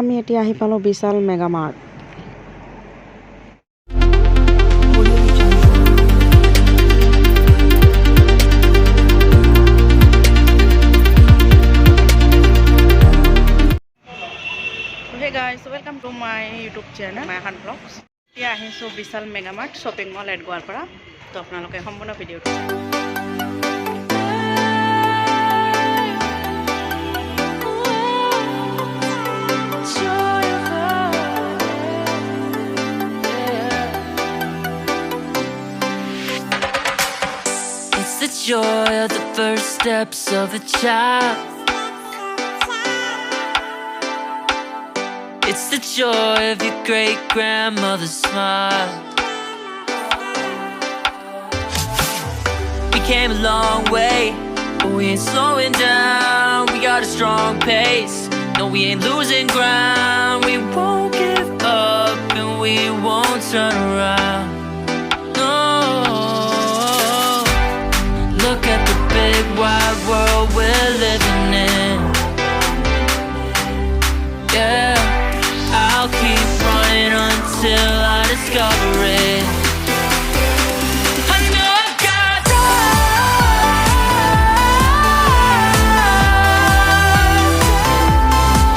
আমি এতিয়া আহি পালো Vishal Mega Mart. Hey guys, welcome to my YouTube channel, my hand vlogs. Here I am Vishal Mega Mart shopping mall at Goalpara. So, আপোনালোকে সম্পূৰ্ণ ভিডিঅ'টো It's the joy of the first steps of a child. It's the joy of your great-grandmother's smile. We came a long way, but we ain't slowing down. We got a strong pace, no we ain't losing ground. We won't give up and we won't turn around. No, look at the big wide world we're living in. Yeah, I'll keep running until I discover it. I know I got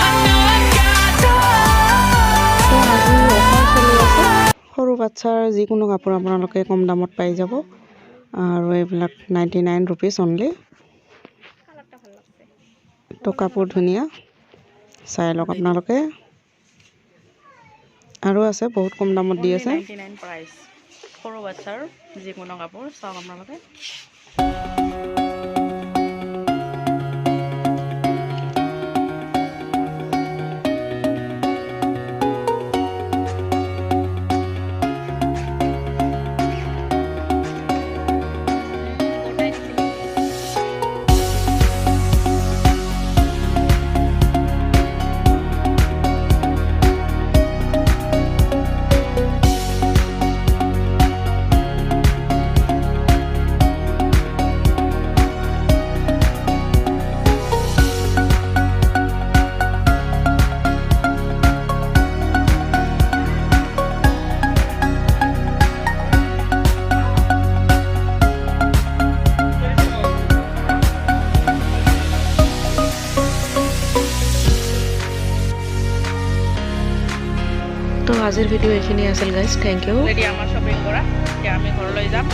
I know I got সৰু বাচ্চাৰ যিকোনো কাপোৰ আপোনালোকে কম দামত পাই যাব আৰু এইবিলাক 99 rupees only। তো কাপোৰ ধুনীয়া চাই লওক আপোনালোকে। আৰু আছে বহুত কম দামত দি আছে। 99 প্ৰাইস সৰু বাচ্চাৰ যিকোনো কাপোৰ চাওক আপোনালোকে। তো আজিৰ ভিডিও এইখিনি আছিল গাইজ। Thank you. ৰেডি আমাৰ শ্বপিং কৰা, এতিয়া আমি ঘৰলৈ যাম।